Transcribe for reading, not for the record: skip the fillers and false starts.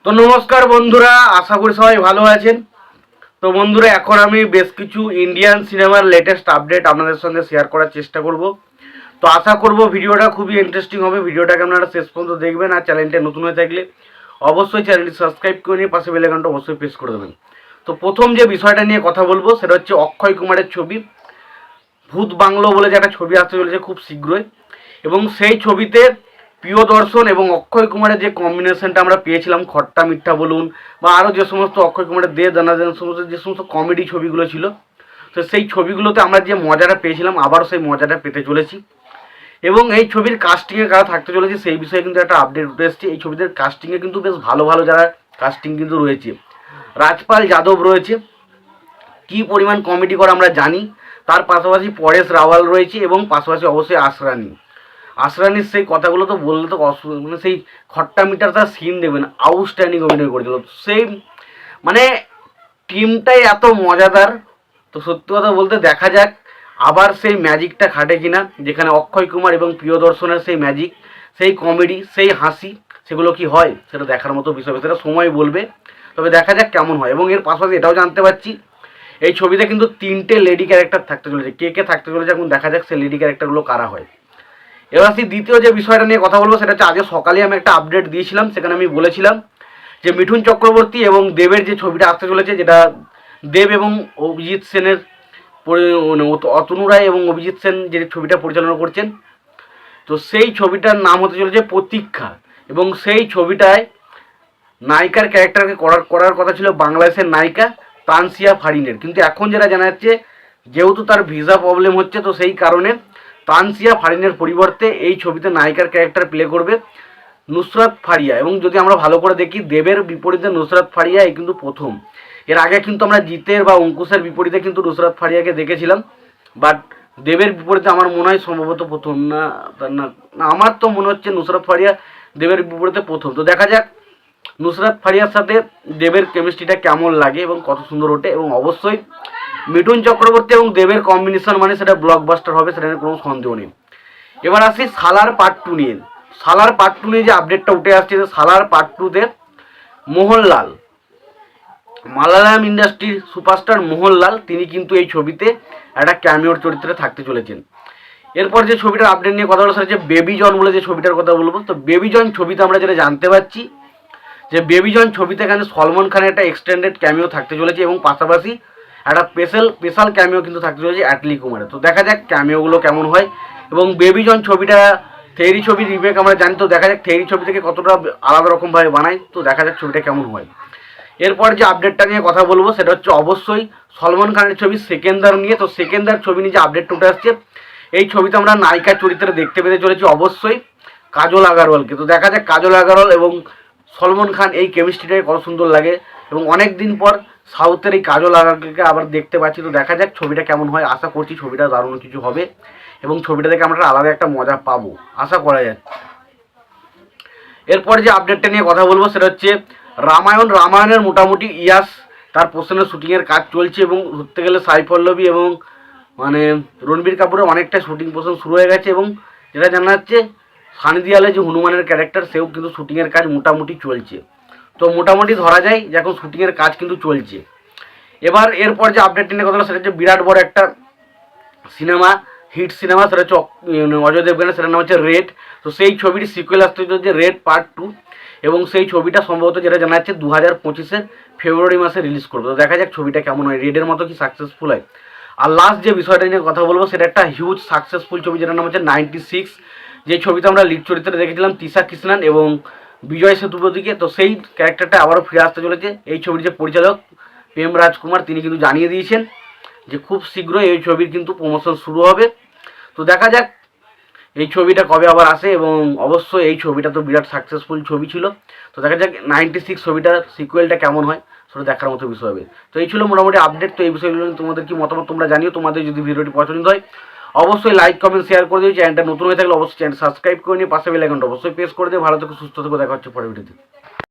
তো নমস্কার বন্ধুরা, আশা করি সবাই ভালো আছেন। তো বন্ধুরা, এখন আমি বেশ কিছু ইন্ডিয়ান সিনেমার লেটেস্ট আপডেট আপনাদের সঙ্গে শেয়ার করার চেষ্টা করব। তো আশা করব ভিডিওটা খুবই ইন্টারেস্টিং হবে। ভিডিওটাকে আপনারা শেষ পর্যন্ত দেখবেন, আর চ্যানেলটা নতুন হয়ে থাকলে অবশ্যই চ্যানেলটি সাবস্ক্রাইব করে নিয়ে পাশে বেল আইকনটা অবশ্যই প্রেস করে দেবেন। তো প্রথম যে বিষয়টা নিয়ে কথা বলবো সেটা হচ্ছে অক্ষয় কুমারের ছবি ভূত বাংলো বলে যে একটা ছবি আসতে চলেছে খুব শীঘ্রই, এবং সেই ছবিতে প্রিয়দর্শন এবং অক্ষয় কুমারের যে কম্বিনেশনটা আমরা পেয়েছিলাম, খট্টা মিঠা বলুন বা আরও যে সমস্ত অক্ষয় কুমারের দে দানাদান সমস্ত যে সমস্ত কমেডি ছবিগুলো ছিল, তো সেই ছবিগুলোতে আমরা যে মজাটা পেয়েছিলাম আবারও সেই মজাটা পেতে চলেছি। এবং এই ছবির কাস্টিংয়ে কারা থাকতে চলেছে সেই বিষয়ে কিন্তু একটা আপডেট উঠে এসেছে। এই ছবিদের কাস্টিংয়ে কিন্তু বেশ ভালো ভালো যারা কাস্টিং কিন্তু রয়েছে। রাজপাল যাদব রয়েছে, কী পরিমাণ কমেডি করে আমরা জানি। তার পাশাপাশি পরেশ রাওয়াল রয়েছে এবং পাশাপাশি অবশ্যই আশরানির সেই কথাগুলো তো বললে তো মানে সেই খট্টা মিটার তার সিন দেবেন, আউটস্ট্যান্ডিং অভিনয় করেছিল সেই, মানে টিমটাই এত মজাদার। তো সত্যি কথা বলতে দেখা যাক আবার সেই ম্যাজিকটা খাটে কিনা, যেখানে অক্ষয় কুমার এবং প্রিয়দর্শনের সেই ম্যাজিক, সেই কমেডি, সেই হাসি, সেগুলো কি হয় সেটা দেখার মতো বিষয়, সেটা সময় বলবে। তবে দেখা যাক কেমন হয়। এবং এর পাশাপাশি এটাও জানতে পারছি এই ছবিতে কিন্তু 3টে লেডি ক্যারেক্টার থাকতে চলেছে। কে থাকতে চলেছে এখন দেখা যাক সেই লেডি ক্যারেক্টারগুলো কারা হয়। এবার আসি দ্বিতীয় যে বিষয়টা নিয়ে কথা বলবো, সেটা হচ্ছে আজকে সকালে আমি একটা আপডেট দিয়েছিলাম, সেখানে আমি বলেছিলাম যে মিঠুন চক্রবর্তী এবং দেবের যে ছবিটা আসতে চলেছে, যেটা দেব এবং অভিজিৎ সেনের অতনু রায় এবং অভিজিৎ সেন যে ছবিটা পরিচালনা করছেন, তো সেই ছবিটার নাম হতে চলেছে প্রতীক্ষা। এবং সেই ছবিটায় নায়িকার ক্যারেক্টারকে করার কথা ছিল বাংলাদেশের নায়িকা তানসিয়া ফারিনের, কিন্তু এখন যেটা জানা যাচ্ছে যেহেতু তার ভিসা প্রবলেম হচ্ছে, তো সেই কারণে তানসিয়া ফারিনের পরিবর্তে এই ছবিতে নায়িকার ক্যারেক্টার প্লে করবে নুসরাত ফারিয়া। এবং যদি আমরা ভালো করে দেখি, দেবের বিপরীতে নুসরাত ফারিয়া এই কিন্তু প্রথম। এর আগে কিন্তু আমরা জিতের বা অঙ্কুশের বিপরীতে কিন্তু নুসরাত ফারিয়াকে দেখেছিলাম, বাট দেবের বিপরীতে আমার মনে হয় সম্ভবত প্রথম। না না, আমার তো মনে হচ্ছে নুসরাত ফারিয়া দেবের বিপরীতে প্রথম। তো দেখা যাক নুসরাত ফারিয়ার সাথে দেবের কেমিস্ট্রিটা কেমন লাগে এবং কত সুন্দর ওঠে। এবং অবশ্যই মিঠুন চক্রবর্তী এবং দেবের কম্বিনেশন মানে সেটা ব্লকবাস্টার হবে, সেটা নিয়ে কোনো সন্দেহ নেই। এবার আসি সালার পার্ট 2 নিয়ে। সালার পার্ট 2 নিয়ে যে আপডেটটা উঠে আসছে, যে সালার পার্ট 2তে মোহনলাল, মালায়ালাম ইন্ডাস্ট্রির সুপারস্টার মোহনলাল, তিনি কিন্তু এই ছবিতে একটা ক্যামিওর চরিত্রে থাকতে চলেছেন। এরপর যে ছবিটার আপডেট নিয়ে কথা বলা, সেটা হচ্ছে বেবি জন বলে যে ছবিটার কথা বলবো। তো বেবি জন ছবিতে আমরা যেটা জানতে পারছি যে বেবি জন ছবিতে এখানে সলমন খানের একটা এক্সটেন্ডেড ক্যামিও থাকতে চলেছে এবং পাশাপাশি একটা স্পেশাল ক্যামিও কিন্তু থাকতে চলেছে অ্যাটলি কুমারের। তো দেখা যাক ক্যামিওগুলো কেমন হয়। এবং বেবি জন ছবিটা থেরি ছবির রিমেক আমরা জানি, তো দেখা যাক থেরি ছবি থেকে কতটা আলাদা রকমভাবে বানায়, তো দেখা যাক ছবিটা কেমন হয়। এরপর যে আপডেটটা নিয়ে কথা বলবো সেটা হচ্ছে অবশ্যই সলমন খানের ছবি সেকেন্দার নিয়ে। তো সেকেন্দার ছবি নিয়ে যে আপডেটটা উঠে আসছে, এই ছবিতে আমরা নায়িকার চরিত্রে দেখতে পেতে চলেছি অবশ্যই কাজল আগারওয়ালকে। তো দেখা যাক কাজল আগারওয়াল এবং সলমন খান এই কেমিস্ট্রিটাকে কত সুন্দর লাগে, এবং অনেক দিন পর সাউথের এই কাজল আগারওয়ালকে আবার দেখতে পাচ্ছি। তো দেখা যাক ছবিটা কেমন হয়। আশা করছি ছবিটা দারুণ কিছু হবে এবং ছবিটা দেখে আমরা আলাদা একটা মজা পাবো, আশা করা যাচ্ছে। এরপর যে আপডেটটা নিয়ে কথা বলবো সেটা হচ্ছে রামায়ণের মোটামুটি ইয়াস তার পোর্শনের শুটিংয়ের কাজ চলছে, এবং ধরতে গেলে সাই পল্লবী এবং মানে রণবীর কাপুরের অনেকটা শুটিং পোর্শন শুরু হয়ে গেছে। এবং যেটা জানা যাচ্ছে সানি দেওয়ালের যে হনুমানের ক্যারেক্টার, সেও কিন্তু শুটিংয়ের কাজ মোটামুটি চলছে। তো মোটামুটি ধরা যায় যে এখন শুটিংয়ের কাজ কিন্তু চলছে। এবার এরপর যে আপডেটটা নিয়ে কথা সেটা হচ্ছে বিরাট বড় একটা সিনেমা, হিট সিনেমা, সেটা হচ্ছে অজয় দেবগানের, সেটার নাম হচ্ছে রেড। তো সেই ছবির সিকুয়েল আসতে চলছে রেড পার্ট 2, এবং সেই ছবিটা সম্ভবত যেটা জানা যাচ্ছে 2025-এর ফেব্রুয়ারি মাসে রিলিজ করবে। তো দেখা যাক ছবিটা কেমন হয়, রেডের মতো কি সাকসেসফুল হয়। আর লাস্ট যে বিষয়টা নিয়ে কথা বলবো সেটা একটা হিউজ সাকসেসফুল ছবি, যেটার নাম হচ্ছে 96, যে ছবিতে আমরা লিড চরিত্রে দেখেছিলাম তিশা কৃষ্ণান এবং বিজয় সেতুপতিকে। তো সেই ক্যারেক্টারটা আবারও ফিরে আসতে চলেছে। এই ছবির যে পরিচালক প্রেম রাজকুমার, তিনি কিন্তু জানিয়ে দিয়েছেন যে খুব শীঘ্রই এই ছবির কিন্তু প্রমোশন শুরু হবে। তো দেখা যাক এই ছবিটা কবে আবার আসে, এবং অবশ্যই এই ছবিটা তো বিরাট সাকসেসফুল ছবি ছিল। তো দেখা যাক 96 ছবিটার সিকুয়েলটা কেমন হয়, সেটা দেখার মতো বিষয় হবে। তো এই ছিল মোটামুটি আপডেট। তো এই বিষয়গুলো তোমাদের কি মতামত তোমরা জানিও। তোমাদের যদি ভিডিওটি পছন্দ হয় অবশ্যই লাইক কমেন্ট শেয়ার করে দিও। চ্যানেলটা নতুন হয়ে থাকলে অবশ্যই চ্যানেল সাবস্ক্রাইব করে নিয়ে পাশে বেল আইকনটা অবশ্যই প্রেস করে দিও। ভালো থেকো, সুস্থ থেকো, দেখা হচ্ছে পরের ভিডিওতে।